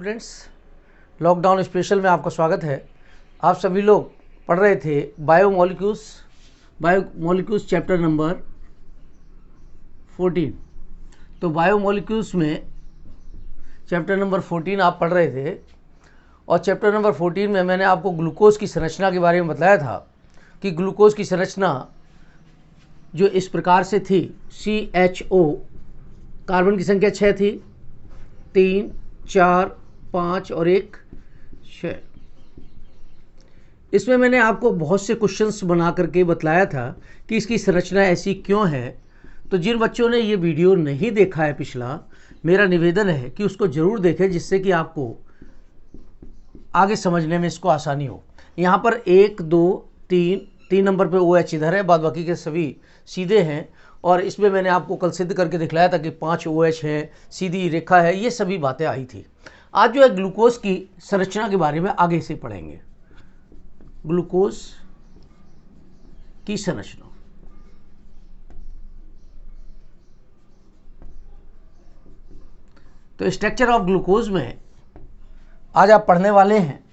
Students, lockdown special में आपका स्वागत है। आप सभी लोग पढ़ रहे थे बायोमोलिक्यूल्स चैप्टर नंबर 14। तो बायोमोलिक्यूल्स में चैप्टर नंबर 14 आप पढ़ रहे थे और चैप्टर नंबर 14 में मैंने आपको ग्लूकोज की संरचना के बारे में बताया था कि ग्लूकोज की संरचना जो इस प्रकार से थी, CHO, कार्बन की संख्या 6 थी, 3, 4, 5 और 1, 6। इसमें मैंने आपको बहुत से क्वेश्चंस बना करके बतलाया था कि इसकी संरचना ऐसी क्यों है। तो जिन बच्चों ने ये वीडियो नहीं देखा है पिछला, मेरा निवेदन है कि उसको ज़रूर देखें, जिससे कि आपको आगे समझने में इसको आसानी हो। यहाँ पर 1, 2, 3 नंबर पे OH इधर है, बाद बाकी के सभी सीधे हैं। और इसमें मैंने आपको कल सिद्ध करके दिखलाया था कि 5 OH है, सीधी रेखा है, ये सभी बातें आई थी। आज जो है ग्लूकोज की संरचना के बारे में आगे से पढ़ेंगे। ग्लूकोज की संरचना, तो स्ट्रक्चर ऑफ ग्लूकोज में आज आप पढ़ने वाले हैं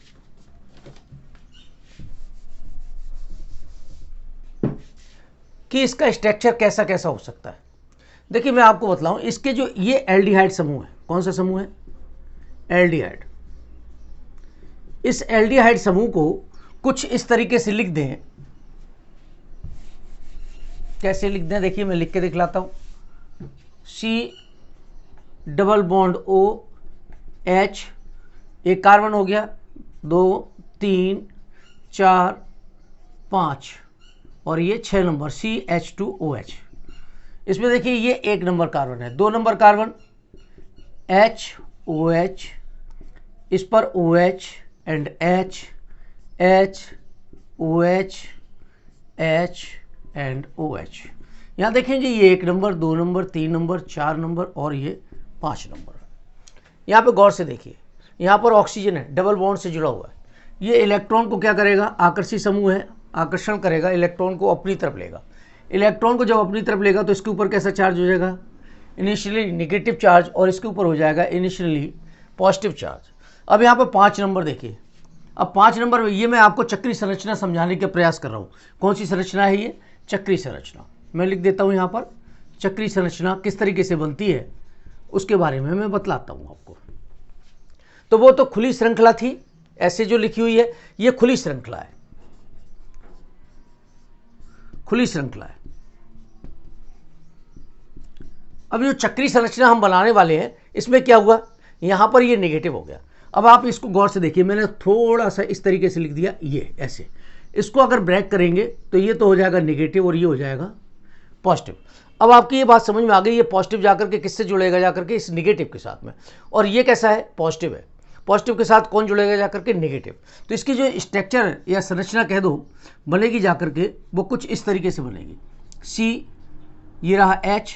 कि इसका स्ट्रक्चर कैसा कैसा हो सकता है। देखिए मैं आपको बतलाऊं, इसके जो ये एल्डिहाइड समूह है, कौन सा समूह है? एल्डिहाइड। इस एल्डिहाइड समूह को कुछ इस तरीके से लिख दें। कैसे लिख दें? देखिए मैं लिख के दिखलाता हूं। C डबल बॉन्ड OH, एक कार्बन हो गया, 2, 3, 4, 5 और ये 6 नंबर CH2OH। इसमें देखिए ये 1 नंबर कार्बन है, 2 नंबर कार्बन HOH, इस पर OH and H OH H and OH। यहाँ देखेंगे ये 1 नंबर, 2 नंबर, 3 नंबर, 4 नंबर और ये 5 नंबर। यहाँ पे गौर से देखिए, यहाँ पर ऑक्सीजन है, डबल बॉन्ड से जुड़ा हुआ है। ये इलेक्ट्रॉन को क्या करेगा? आकर्षी समूह है, आकर्षण करेगा, इलेक्ट्रॉन को अपनी तरफ लेगा। इलेक्ट्रॉन को जब अपनी तरफ लेगा तो इसके ऊपर कैसा चार्ज हो जाएगा? इनिशियली नेगेटिव चार्ज, और इसके ऊपर हो जाएगा इनिशियली पॉजिटिव चार्ज। अब यहाँ पर 5 नंबर देखिए। अब 5 नंबर में ये मैं आपको चक्रीय संरचना समझाने का प्रयास कर रहा हूँ। कौन सी संरचना है ये? चक्रीय संरचना। मैं लिख देता हूँ यहाँ पर, चक्रीय संरचना किस तरीके से बनती है उसके बारे में मैं बतलाता हूँ आपको। तो वो तो खुली श्रृंखला थी, ऐसे जो लिखी हुई है ये खुली श्रृंखला है, खुली श्रृंखला है। अब जो चक्रीय संरचना हम बनाने वाले हैं, इसमें क्या हुआ? यहां पर ये नेगेटिव हो गया। अब आप इसको गौर से देखिए, मैंने थोड़ा सा इस तरीके से लिख दिया, ये ऐसे। इसको अगर ब्रेक करेंगे तो ये तो हो जाएगा नेगेटिव और ये हो जाएगा पॉजिटिव। अब आपकी ये बात समझ में आ गई, ये पॉजिटिव जाकर के किससे जुड़ेगा? जाकर के इस नेगेटिव के साथ में। और ये कैसा है? पॉजिटिव है। पॉजिटिव के साथ कौन जुड़ेगा? जाकर के नेगेटिव। तो इसकी जो स्ट्रक्चर या संरचना कह दो बनेगी जाकर के, वो कुछ इस तरीके से बनेगी। C, ये रहा H,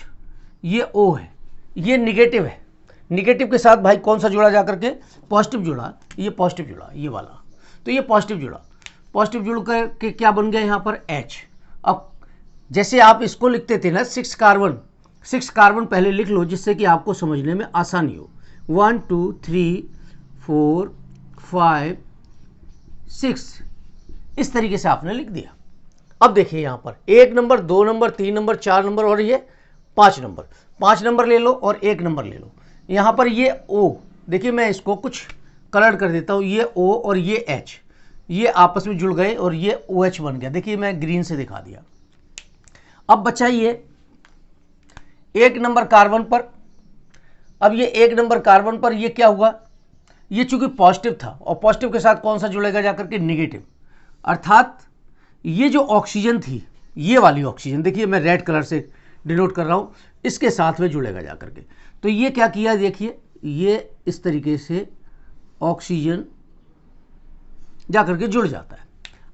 ये O है, ये नेगेटिव है। नेगेटिव के साथ भाई कौन सा जुड़ा? जाकर के पॉजिटिव जुड़ा, ये पॉजिटिव जुड़ा, ये वाला। तो ये पॉजिटिव जुड़ा, पॉजिटिव जुड़ करके क्या बन गया यहाँ पर? H। अब जैसे आप इसको लिखते थे ना 6 कार्बन पहले लिख लो, जिससे कि आपको समझने में आसानी हो। 1, 2, 3, 4, 5, 6, इस तरीके से आपने लिख दिया। अब देखिए यहाँ पर 1 नंबर, 2 नंबर, 3 नंबर, 4 नंबर और ये 5 नंबर। 5 नंबर ले लो और 1 नंबर ले लो। यहाँ पर ये O, देखिए मैं इसको कुछ कलर कर देता हूँ। ये O और ये H, ये आपस में जुड़ गए और ये OH बन गया। देखिए मैं ग्रीन से दिखा दिया। अब बचा ये 1 नंबर कार्बन पर। अब ये 1 नंबर कार्बन पर ये क्या हुआ? ये चूंकि पॉजिटिव था और पॉजिटिव के साथ कौन सा जुड़ेगा? जाकर के नेगेटिव। अर्थात ये जो ऑक्सीजन थी, ये वाली ऑक्सीजन, देखिए मैं रेड कलर से डिनोट कर रहा हूँ, इसके साथ में जुड़ेगा जाकर के। तो ये क्या किया? देखिए ये इस तरीके से ऑक्सीजन जाकर के जुड़ जाता है।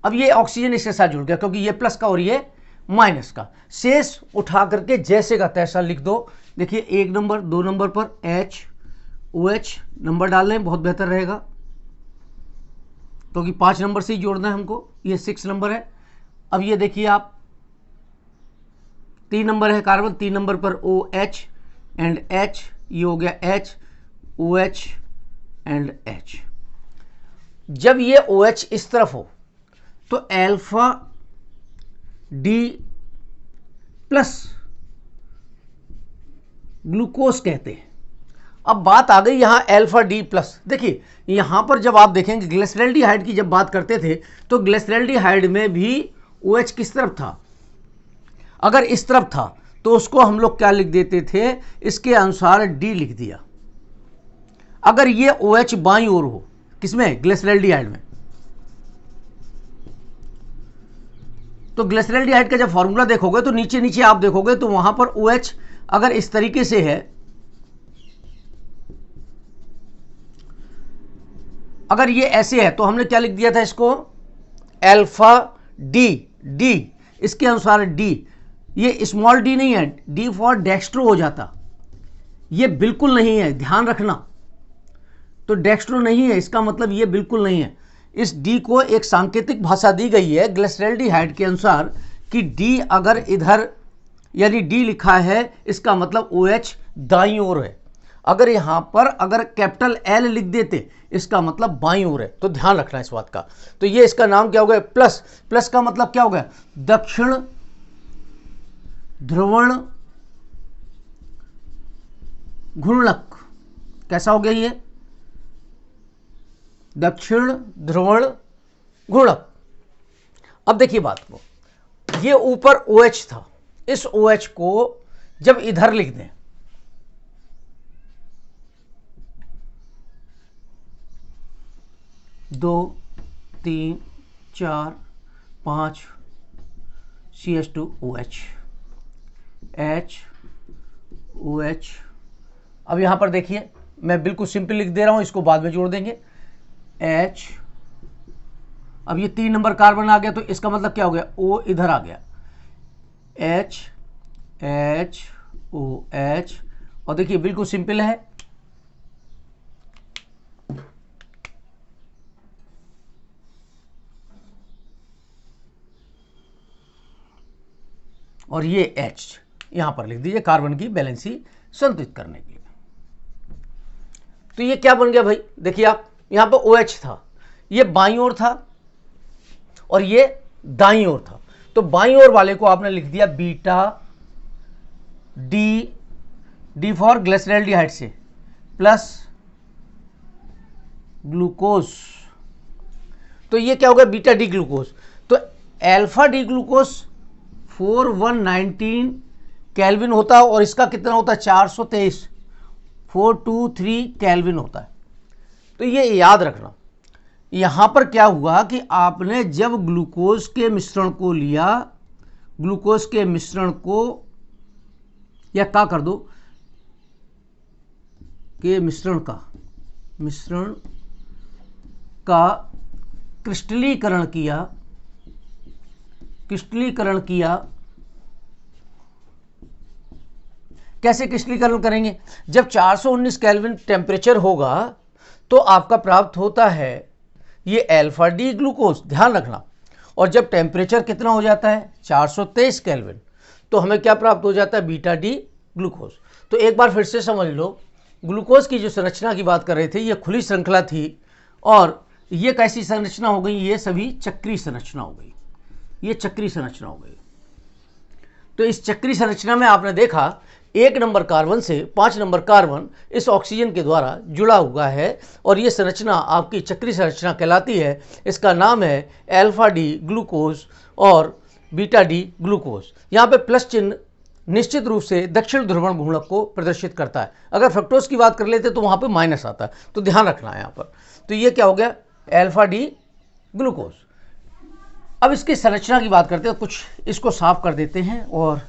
अब ये ऑक्सीजन इसके साथ जुड़ गया, क्योंकि ये प्लस का और ये माइनस का। शेष उठा करके जैसे का तैसा लिख दो। देखिए 1 नंबर, 2 नंबर पर HOH नंबर डाल लें, बहुत बेहतर रहेगा, क्योंकि 5 नंबर से ही जोड़ना है हमको। ये 6 नंबर है। अब ये देखिए आप 3 नंबर है कार्बन, 3 नंबर पर OH एंड H, ये हो गया H OH एंड H। जब ये OH इस तरफ हो तो अल्फा डी प्लस ग्लूकोज कहते हैं। अब बात आ गई यहां अल्फा डी प्लस। देखिए यहां पर जब आप देखेंगे ग्लिसरॉल्डिहाइड की जब बात करते थे तो ग्लिसरॉल्डिहाइड में भी OH किस तरफ था, अगर इस तरफ था तो उसको हम लोग क्या लिख देते थे, इसके अनुसार D लिख दिया। अगर ये OH बाईं ओर हो, किसमें, ग्लिसरॉल्डिहाइड में, तो ग्लिसरॉल्डिहाइड का जब फॉर्मूला देखोगे तो नीचे नीचे आप देखोगे तो वहां पर OH अगर इस तरीके से है, अगर ये ऐसे है तो हमने क्या लिख दिया था इसको, अल्फा डी, इसके अनुसार D, ये स्मॉल d नहीं है, D फॉर डेक्स्ट्रो हो जाता, ये बिल्कुल नहीं है, ध्यान रखना। तो डेक्स्ट्रो नहीं है, इसका मतलब ये बिल्कुल नहीं है। इस D को एक सांकेतिक भाषा दी गई है ग्लिसरॉल्डिहाइड के अनुसार कि D अगर इधर यानी D लिखा है, इसका मतलब OH दाईं ओर है। अगर यहां पर अगर कैपिटल L लिख देते, इसका मतलब बाईं ओर है। तो ध्यान रखना इस बात का। तो ये इसका नाम क्या हो गया, प्लस। प्लस का मतलब क्या हो गया, दक्षिण ध्रुवण घूर्णक। कैसा हो गया ये, दक्षिण ध्रुवण घूर्णक। अब देखिए बात को, ये ऊपर OH था, इस OH को जब इधर लिख दें, दो, तीन, चार, 5 CH2OH, OH। अब यहां पर देखिए मैं बिल्कुल सिंपल लिख दे रहा हूं, इसको बाद में जोड़ देंगे, H। अब ये 3 नंबर कार्बन आ गया तो इसका मतलब क्या हो गया, O इधर आ गया, HOH। और देखिए बिल्कुल सिंपल है, और ये H यहां पर लिख दीजिए कार्बन की बैलेंसी संतुलित करने के लिए। तो ये क्या बन गया भाई, देखिए आप यहां पर OH था, ये बाईं ओर था और ये दाईं ओर था। तो बाईं ओर वाले को आपने लिख दिया बीटा डी फॉर ग्लिसरॉल्डिहाइड से प्लस ग्लूकोज। तो ये क्या होगा, बीटा डी ग्लूकोज। तो अल्फा डी ग्लूकोज 4119 केल्विन होता है और इसका कितना होता है, 423, 423 केल्विन होता है। तो ये याद रखना। यहां पर क्या हुआ कि आपने जब ग्लूकोज के मिश्रण को लिया, ग्लूकोज के मिश्रण को, या क्या कर दो, के मिश्रण का क्रिस्टलीकरण किया। कैसे क्रिस्टलीकरण करेंगे, जब 419 केल्विन टेम्परेचर होगा तो आपका प्राप्त होता है ये अल्फा डी ग्लूकोज, ध्यान रखना। और जब टेम्परेचर कितना हो जाता है 423 केल्विन, तो हमें क्या प्राप्त हो जाता है, बीटा डी ग्लूकोज। तो एक बार फिर से समझ लो, ग्लूकोज की जो संरचना की बात कर रहे थे, ये खुली श्रृंखला थी और ये कैसी संरचना हो गई, ये सभी चक्रीय संरचना हो गई, ये चक्रीय संरचना हो गई। तो इस चक्रीय संरचना में आपने देखा 1 नंबर कार्बन से 5 नंबर कार्बन इस ऑक्सीजन के द्वारा जुड़ा हुआ है और ये संरचना आपकी चक्रीय संरचना कहलाती है। इसका नाम है अल्फा डी ग्लूकोज और बीटा डी ग्लूकोज। यहाँ पे प्लस चिन्ह निश्चित रूप से दक्षिण ध्रुवण घूर्णक को प्रदर्शित करता है। अगर फ्रक्टोज की बात कर लेते तो वहाँ पे माइनस आता है, तो ध्यान रखना है यहाँ पर। तो ये क्या हो गया, अल्फा डी ग्लूकोज। अब इसकी संरचना की बात करते हैं, कुछ इसको साफ कर देते हैं। और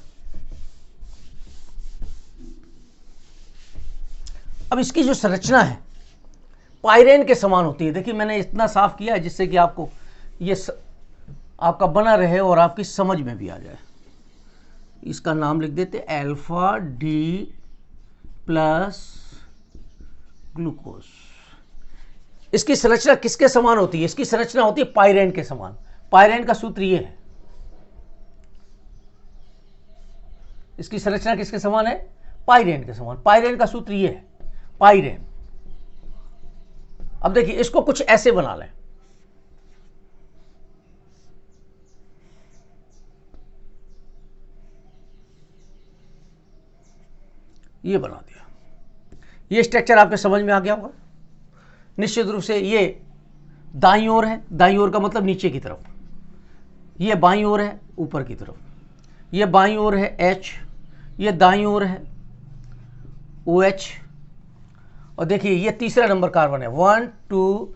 अब इसकी जो संरचना है पाइरेन के समान होती है। देखिए मैंने इतना साफ किया है जिससे कि आपको ये आपका बना रहे और आपकी समझ में भी आ जाए। इसका नाम लिख देते अल्फा डी प्लस ग्लूकोज। इसकी संरचना किसके समान होती है, इसकी संरचना होती है पाइरेन के समान। पाइरेन का सूत्र ये है, इसकी संरचना किसके समान है, पाइरेन के समान। पाइरेन का सूत्र ये है, पाइरेन अब देखिए इसको कुछ ऐसे बना लें, ये बना दिया। ये स्ट्रक्चर आपके समझ में आ गया होगा निश्चित रूप से। ये दाईं ओर है, दाईं ओर का मतलब नीचे की तरफ, ये बाईं ओर है ऊपर की तरफ, ये बाईं ओर है H, ये दाईं ओर है OH, और देखिए ये तीसरा नंबर कार्बन है, 1 2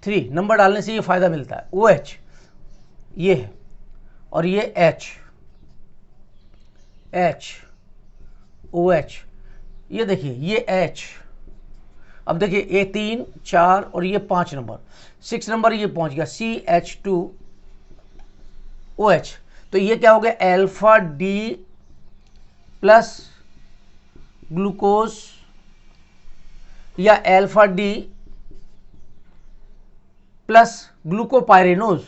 3 नंबर डालने से ये फायदा मिलता है। OH ये है और ये H OH, ये देखिए ये H। अब देखिए ये 3 4 और ये 5 नंबर, 6 नंबर ये पहुंच गया CH2OH। तो ये क्या हो गया, अल्फा डी प्लस ग्लूकोज या alpha D plus glucopyranose,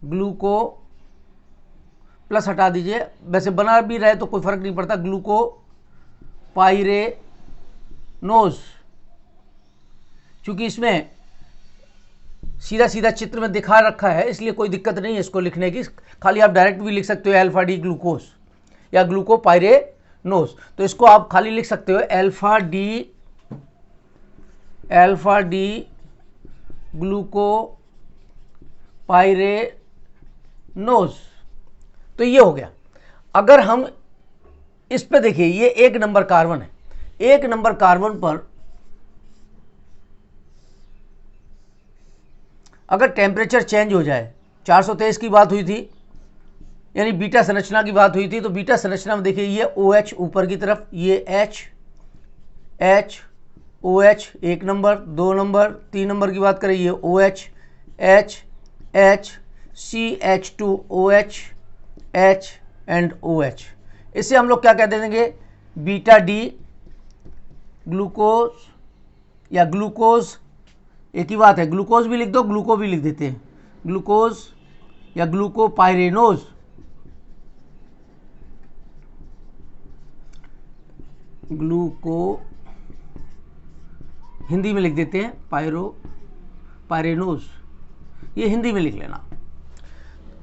ग्लूको plus हटा दीजिए, वैसे बना भी रहे तो कोई फर्क नहीं पड़ता, ग्लूकोपाइरेनोज। क्योंकि इसमें सीधा सीधा चित्र में दिखा रखा है इसलिए कोई दिक्कत नहीं है इसको लिखने की, खाली आप डायरेक्ट भी लिख सकते हो अल्फा डी ग्लूकोज या ग्लूकोपाइरेनोज। तो इसको आप खाली लिख सकते हो अल्फा डी ग्लूकोपाइरेनोज। तो ये हो गया। अगर हम इस पे देखिए, ये 1 नंबर कार्बन है, 1 नंबर कार्बन पर अगर टेम्परेचर चेंज हो जाए, 423 की बात हुई थी, यानी बीटा संरचना की बात हुई थी, तो बीटा संरचना में देखिए ये OH ऊपर की तरफ, ये H OH 1 number 2 number 3 number की बात करें, ये OH H CH2OH H and OH। इससे हम लोग क्या कह देंगे, बीटा डी ग्लूकोज या ग्लूकोज, एक ही बात है, ग्लूकोज भी लिख दो ग्लूको भी लिख देते हैं, ग्लूकोज या ग्लूकोपाइरेनोज, ग्लूको हिंदी में लिख देते हैं, पाइरेनोज, ये हिंदी में लिख लेना।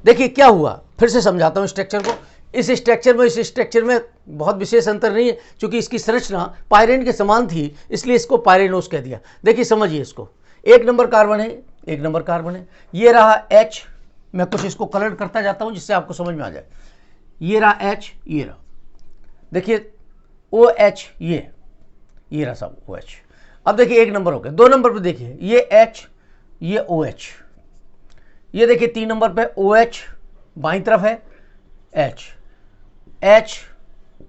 देखिए क्या हुआ, फिर से समझाता हूँ स्ट्रक्चर को। इस स्ट्रक्चर में बहुत विशेष अंतर नहीं है, क्योंकि इसकी संरचना पायरेन के समान थी इसलिए इसको पाइरेनोज कह दिया। देखिए समझिए इसको, 1 नंबर कार्बन है, 1 नंबर कार्बन है, ये रहा H, मैं कुछ इसको कलर करता जाता हूँ जिससे आपको समझ में आ जाए। ये रहा H, ये रहा, देखिए OH, ये रहा सब OH। अब देखिए 1 नंबर हो गया। 2 नंबर पे देखिए ये H, ये OH, ये देखिए 3 नंबर पे OH बाईं तरफ है, H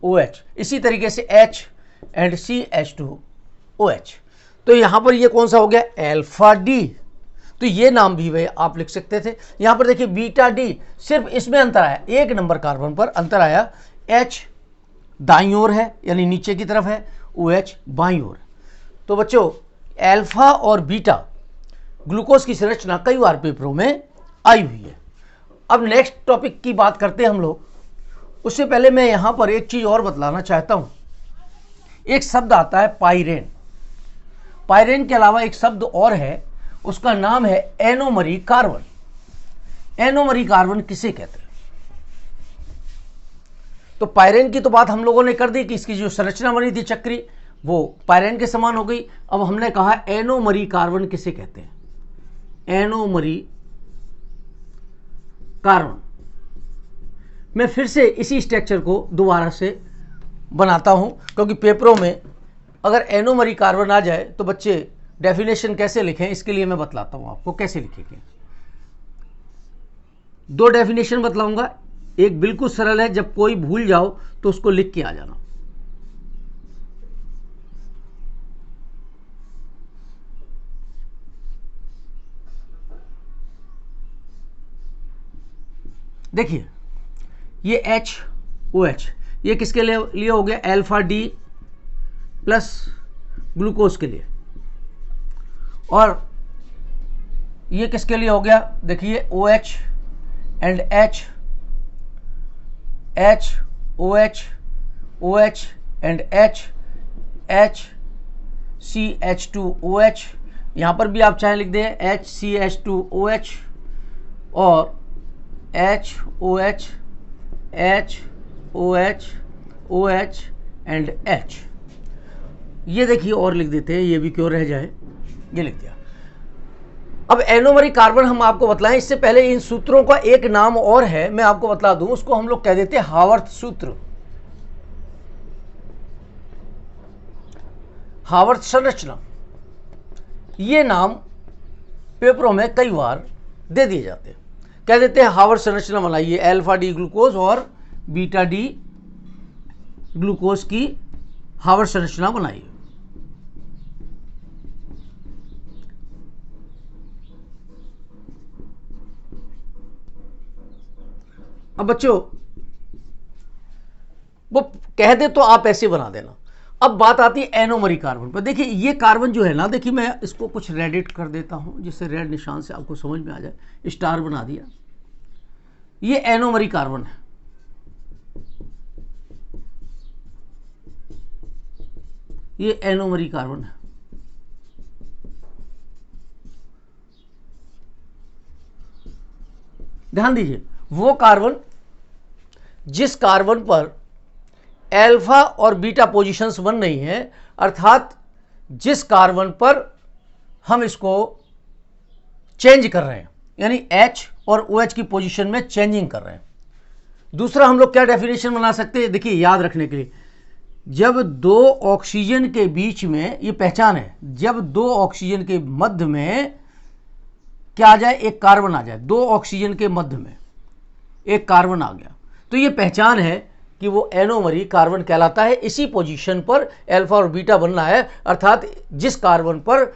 OH, इसी तरीके से H एंड CH2OH। तो यहां पर ये कौन सा हो गया, अल्फा डी। तो ये नाम भी भाई आप लिख सकते थे। यहां पर देखिए बीटा डी, सिर्फ इसमें अंतर आया, 1 नंबर कार्बन पर अंतर आया, H दाईं ओर है यानी नीचे की तरफ है, OH बाईं ओर। तो बच्चों अल्फा और बीटा ग्लूकोज की संरचना कई बार पेपरों में आई हुई है। अब नेक्स्ट टॉपिक की बात करते हैं हम लोग। उससे पहले मैं यहां पर एक चीज और बतलाना चाहता हूं। एक शब्द आता है पाइरेन, पाइरेन के अलावा एक शब्द और है, उसका नाम है एनोमरी कार्बन। एनोमरी कार्बन किसे कहते हैं? तो पाइरेन की तो बात हम लोगों ने कर दी कि इसकी जो संरचना बनी थी चक्री वो पाइरेन के समान हो गई। अब हमने कहा एनोमरी कार्बन किसे कहते हैं, एनोमरी कार्बन। मैं फिर से इसी स्ट्रक्चर को दोबारा से बनाता हूं, क्योंकि पेपरों में अगर एनोमरी कार्बन आ जाए तो बच्चे डेफिनेशन कैसे लिखें, इसके लिए मैं बतलाता हूं आपको कैसे लिखेंगे। 2 डेफिनेशन बतलाऊंगा, एक बिल्कुल सरल है, जब कोई भूल जाओ तो उसको लिख के आ जाना। देखिए ये HOH, ये किसके लिए हो गया, अल्फा डी प्लस ग्लूकोज के लिए, और ये किसके लिए हो गया, देखिए OH and H, OH and H CH2OH, यहाँ पर भी आप चाहे लिख दें HCH2OH और HOH, HOH, OH and H। ये देखिए और लिख देते हैं, ये भी क्यों रह जाए, ये लिख दिया। अब एनोमरी कार्बन हम आपको बतलाएं, इससे पहले इन सूत्रों का एक नाम और है, मैं आपको बतला दूं, उसको हम लोग कह देते हैं हावर्थ सूत्र, हावर्थ संरचना। ये नाम पेपरों में कई बार दे दिए जाते हैं, कह देते हैं हावर्थ संरचना बनाइए, अल्फा डी ग्लूकोज और बीटा डी ग्लूकोज की हावर्थ संरचना बनाइए। अब बच्चों वो कह दे तो आप ऐसे बना देना। अब बात आती है एनोमरी कार्बन पर। देखिए ये कार्बन जो है ना, देखिए मैं इसको कुछ रेडिट कर देता हूं जिससे रेड निशान से आपको समझ में आ जाए, स्टार बना दिया। ये एनोमरी कार्बन है, ये एनोमरी कार्बन है। ध्यान दीजिए, वो कार्बन जिस कार्बन पर अल्फा और बीटा पोजीशंस बन रही हैं, अर्थात जिस कार्बन पर हम इसको चेंज कर रहे हैं, यानी H और OH की पोजीशन में चेंजिंग कर रहे हैं। दूसरा हम लोग क्या डेफिनेशन बना सकते हैं, देखिए याद रखने के लिए, जब दो ऑक्सीजन के बीच में, ये पहचान है, जब दो ऑक्सीजन के मध्य में क्या आ जाए, एक कार्बन आ जाए, दो ऑक्सीजन के मध्य में एक कार्बन आ गया, तो ये पहचान है कि वो एनोमरी कार्बन कहलाता है। इसी पोजीशन पर अल्फा और बीटा बनना है, अर्थात जिस कार्बन पर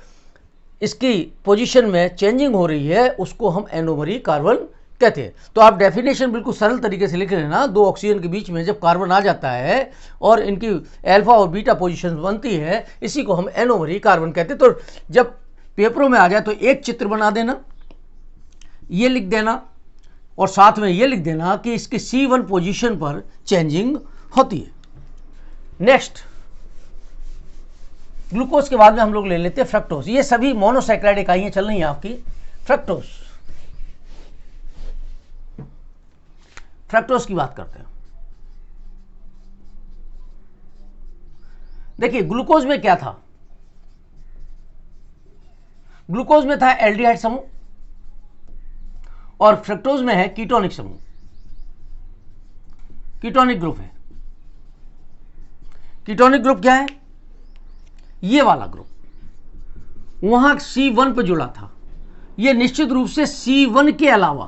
इसकी पोजीशन में चेंजिंग हो रही है उसको हम एनोमरी कार्बन कहते हैं। तो आप डेफिनेशन बिल्कुल सरल तरीके से लिख रहे हैं ना, दो ऑक्सीजन के बीच में जब कार्बन आ जाता है और इनकी अल्फा और बीटा पोजीशन बनती है, इसी को हम एनोमरी कार्बन कहते हैं। तो जब पेपरों में आ जाए तो एक चित्र बना देना, ये लिख देना और साथ में ये लिख देना कि इसकी C1 पोजीशन पर चेंजिंग होती है। नेक्स्ट ग्लूकोज के बाद में हम लोग ले लेते हैं फ्रक्टोज। ये सभी मोनोसैकेराइड इकाइयां चल रही हैं आपकी। फ्रक्टोज, फ्रक्टोज की बात करते हैं। देखिए ग्लूकोज में क्या था, ग्लूकोज में था एल्डिहाइड समूह और फ्रक्टोज में है कीटोनिक समूह, कीटोनिक ग्रुप है। कीटोनिक ग्रुप क्या है, ये वाला ग्रुप, वहां C1 पे जुड़ा था, ये निश्चित रूप से C1 के अलावा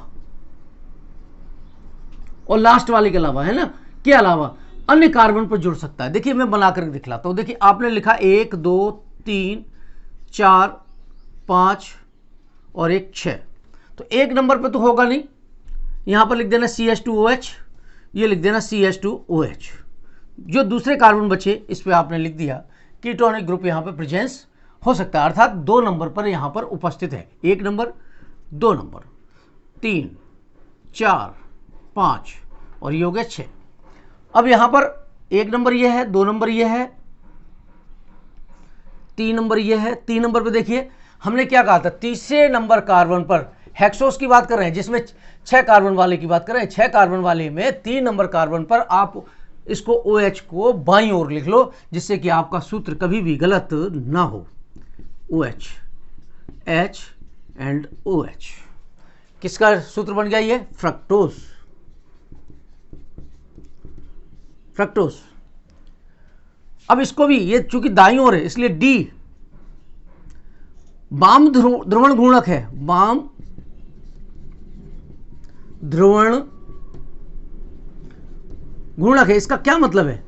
और लास्ट वाले के अलावा, है ना, के अलावा अन्य कार्बन पर जुड़ सकता है। देखिए मैं बनाकर दिखलाता हूं। देखिए आपने लिखा 1 2 3 4 5 और 1 6, तो एक नंबर पे तो होगा नहीं, यहां पर लिख देना CH2OH, ये लिख देना CH2OH। जो दूसरे कार्बन बचे इस पे आपने लिख दिया कीटोनिक ग्रुप, यहां पे प्रेजेंस हो सकता है, अर्थात 2 नंबर पर यहां पर उपस्थित है। 1 नंबर, 2 नंबर, 3 4 5 और ये हो गया 6। अब यहां पर 1 नंबर ये है, 2 नंबर ये है, 3 नंबर ये है। 3 नंबर पे देखिए हमने क्या कहा था, तीसरे नंबर कार्बन पर, हेक्सोस की बात कर रहे हैं जिसमें 6 कार्बन वाले की बात कर रहे हैं, 6 कार्बन वाले में 3 नंबर कार्बन पर आप इसको OH को बाईं ओर लिख लो, जिससे कि आपका सूत्र कभी भी गलत ना हो। OH, H एंड OH, किसका सूत्र बन गया ये, फ्रक्टोज, फ्रक्टोज। अब इसको भी, ये चूंकि दाईं ओर है इसलिए D वाम ध्रुवण घूर्णक है, वाम ध्रुवण घूर्णक है। इसका क्या मतलब है,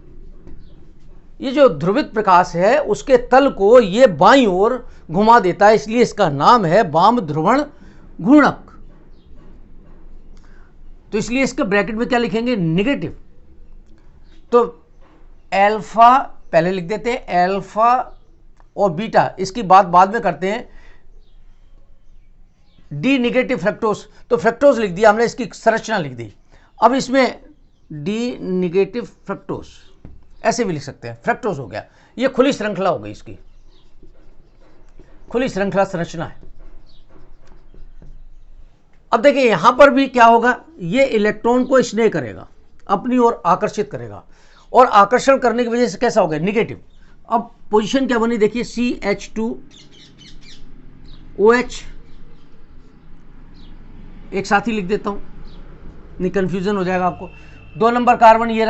ये जो ध्रुवित प्रकाश है उसके तल को ये बाईं ओर घुमा देता है, इसलिए इसका नाम है वाम ध्रुवण घूर्णक। तो इसलिए इसके ब्रैकेट में क्या लिखेंगे, नेगेटिव। तो अल्फा पहले लिख देते हैं, अल्फा और बीटा, इसकी बात बाद में करते हैं। डी निगेटिव फ्रक्टोज, तो फ्रक्टोज लिख दिया हमने, इसकी संरचना लिख दी। अब इसमें डी निगेटिव फ्रक्टोज ऐसे भी लिख सकते हैं, फ्रक्टोज हो गया, ये खुली श्रृंखला हो गई इसकी। खुली श्रृंखला संरचना है। अब देखिए यहां पर भी क्या होगा, ये इलेक्ट्रॉन को स्नेह करेगा, अपनी ओर आकर्षित करेगा, और आकर्षण करने की वजह से कैसा हो गया, निगेटिव। अब पोजीशन क्या बनी देखिए, CH2OH, एक साथ ही लिख देता हूं, नहीं कंफ्यूजन हो जाएगा आपको। 2 नंबर कार्बन ये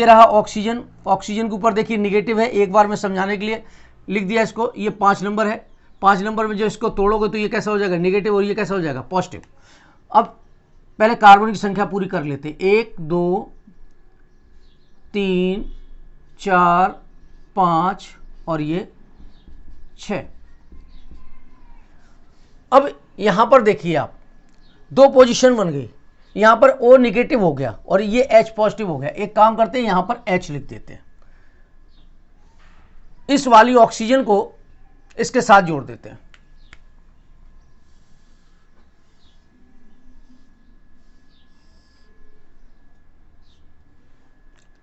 रहा ऑक्सीजन। ऑक्सीजन के ऊपर देखिए निगेटिव है, एक बार में समझाने के लिए लिख दिया इसको। ये 5 नंबर है, 5 नंबर में जो इसको तोड़ोगे तो ये कैसा हो जाएगा, निगेटिव, और ये कैसा हो जाएगा, पॉजिटिव। अब पहले कार्बन की संख्या पूरी कर लेते हैं, 1 2 3 4 5 और ये 6। अब यहां पर देखिए आप, 2 पोजीशन बन गई, यहां पर O निगेटिव हो गया और ये H पॉजिटिव हो गया। एक काम करते हैं, यहां पर H लिख देते हैं, इस वाली ऑक्सीजन को इसके साथ जोड़ देते हैं।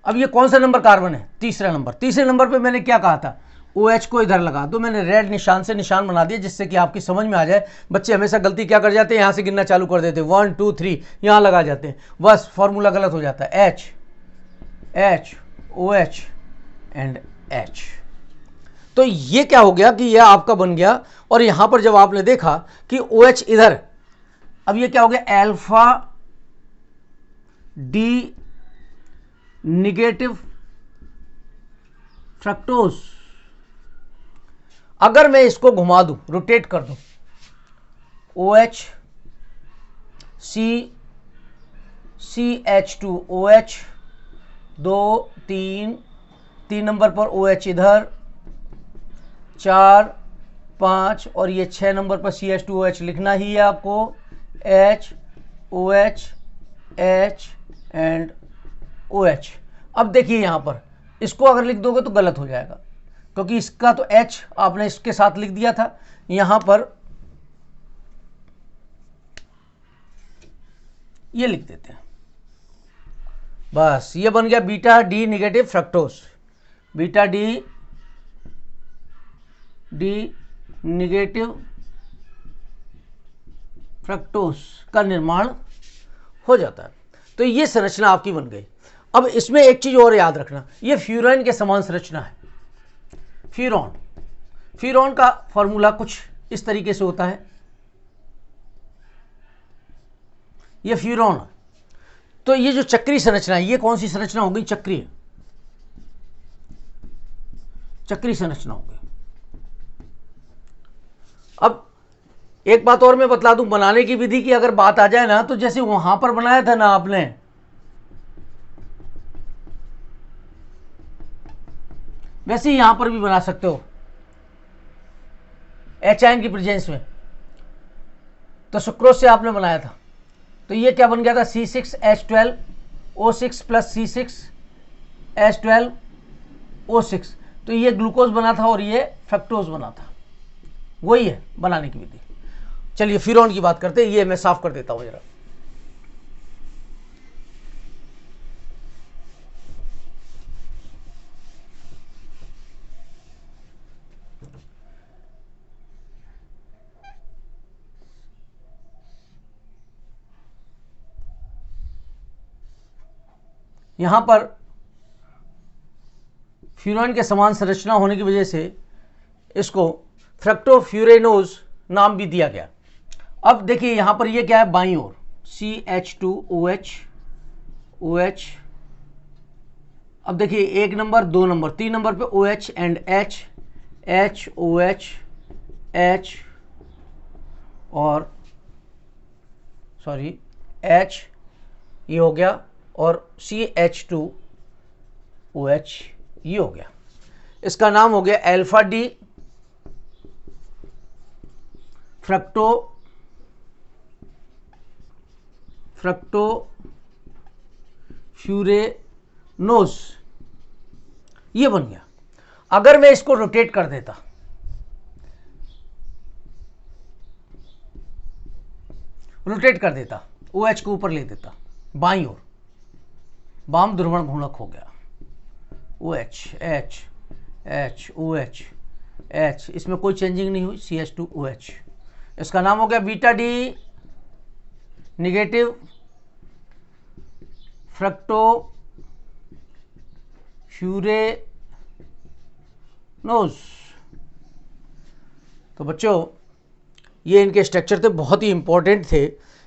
अब ये कौन सा नंबर कार्बन है, तीसरा नंबर। तीसरे नंबर पे मैंने क्या कहा था, OH को इधर लगा दो। मैंने रेड निशान से निशान बना दिया जिससे कि आपकी समझ में आ जाए। बच्चे हमेशा गलती क्या कर जाते हैं, यहां से गिनना चालू कर देते हैं, 1 2 3 यहां लगा जाते हैं, बस फॉर्मूला गलत हो जाता है। H OH and H। तो ये क्या हो गया कि ये आपका बन गया, और यहां पर जब आपने देखा कि OH इधर, अब ये क्या हो गया, अल्फा डी निगेटिव फ्रक्टोज। अगर मैं इसको घुमा दूं, रोटेट कर दूं, OH CH2OH 2 3 नंबर पर OH इधर, 4 5 और ये 6 नंबर पर CH2OH लिखना ही है आपको, H OH H and OH। अब देखिए यहां पर इसको अगर लिख दोगे तो गलत हो जाएगा, क्योंकि इसका तो H आपने इसके साथ लिख दिया था। यहां पर ये लिख देते हैं, बस ये बन गया beta D negative fructose. Beta D negative fructose का निर्माण हो जाता है। तो ये संरचना आपकी बन गई। अब इसमें एक चीज और याद रखना, ये फ्यूरान के समान संरचना है। फ्यूरॉन का फॉर्मूला कुछ इस तरीके से होता है, ये फ्यूरॉन। तो ये जो चक्रीय संरचना है, ये कौन सी संरचना हो गई, चक्रीय संरचना हो गई। अब एक बात और मैं बतला दूं, बनाने की विधि की अगर बात आ जाए ना, तो जैसे वहां पर बनाया था ना आपने, वैसे ही यहां पर भी बना सकते हो H आयन की प्रेजेंस में। तो सुक्रोज से आपने बनाया था, तो ये क्या बन गया था, C6H12O6 प्लस C6H12O6। तो ये ग्लूकोज बना था और ये फ्रक्टोज बना था, वही है बनाने की विधि। चलिए फ्यूरॉन की बात करते हैं, ये मैं साफ कर देता हूं जरा। यहां पर फ्यूरॉन के समान संरचना होने की वजह से इसको फ्रक्टोफ्यूरेनोज नाम भी दिया गया। अब देखिए यहां पर ये क्या है, बाईं ओर CH2OH OH। अब देखिए 1 नंबर 2 नंबर 3 नंबर पे OH and H H OH H और सॉरी H ये हो गया, और CH2OH ये हो गया। इसका नाम हो गया अल्फा डी फ्रक्टोफ्यूरेनोज, ये बन गया। अगर मैं इसको रोटेट कर देता, OH को ऊपर ले देता, बाईं ओर वाम ध्रुवण घूर्णक हो गया, OH H H OH H, इसमें कोई चेंजिंग नहीं हुई, CH2OH। इसका नाम हो गया बीटा डी निगेटिव फ्रक्टोफ्यूरेनोज। तो बच्चों ये इनके स्ट्रक्चर थे, बहुत ही इंपॉर्टेंट थे।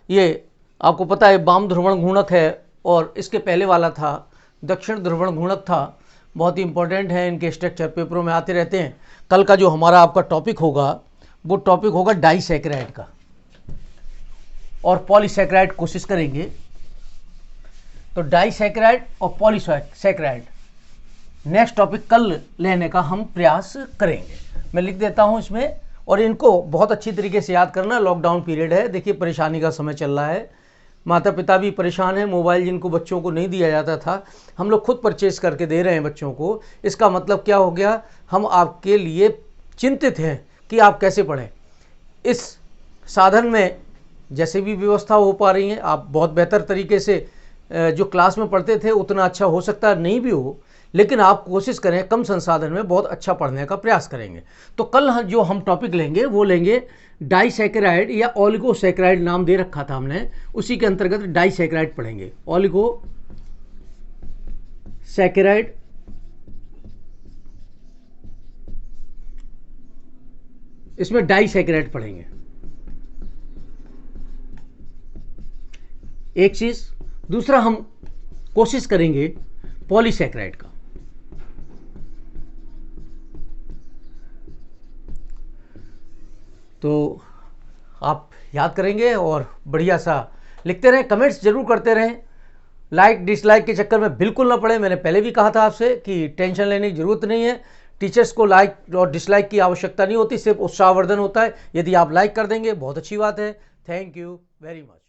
ये आपको पता है वाम ध्रुवण घूर्णक है, और इसके पहले वाला था दक्षिण ध्रुवण घूर्णक था। बहुत ही इंपॉर्टेंट है, इनके स्ट्रक्चर पेपरों में आते रहते हैं। कल का जो हमारा आपका टॉपिक होगा वो टॉपिक होगा डाइसैकेराइड का, और पॉलीसैकेराइड कोशिश करेंगे। तो डाइसैकेराइड और पॉलीसैकेराइड नेक्स्ट टॉपिक कल लेने का हम प्रयास करेंगे। मैं लिख देता हूं इसमें, और इनको बहुत अच्छी तरीके से याद करना। लॉकडाउन पीरियड है, देखिए परेशानी का समय चल रहा है, माता पिता भी परेशान हैं। मोबाइल जिनको बच्चों को नहीं दिया जाता था, हम लोग खुद परचेज करके दे रहे हैं बच्चों को। इसका मतलब क्या हो गया, हम आपके लिए चिंतित हैं कि आप कैसे पढ़ें। इस साधन में जैसे भी व्यवस्था हो पा रही है, आप बहुत बेहतर तरीके से जो क्लास में पढ़ते थे उतना अच्छा हो सकता है नहीं भी हो, लेकिन आप कोशिश करें कम संसाधन में बहुत अच्छा पढ़ने का प्रयास करेंगे। तो कल जो हम टॉपिक लेंगे वो लेंगे डाइसैकेराइड या ओलिगोसैकेराइड, नाम दे रखा था हमने, उसी के अंतर्गत डाइसैकेराइड पढ़ेंगे। ओलिगोसैकेराइड, इसमें डाइसैकेराइड पढ़ेंगे। एक चीज, दूसरा हम कोशिश करेंगे पॉलीसैकेराइड का। तो आप याद करेंगे और बढ़िया सा लिखते रहें, कमेंट्स जरूर करते रहें। लाइक डिसलाइक के चक्कर में बिल्कुल ना पड़े। मैंने पहले भी कहा था आपसे कि टेंशन लेने की जरूरत नहीं है। टीचर्स को लाइक और डिसलाइक की आवश्यकता नहीं होती, सिर्फ उत्साहवर्धन होता है। यदि आप लाइक कर देंगे बहुत अच्छी बात है। Thank you very much.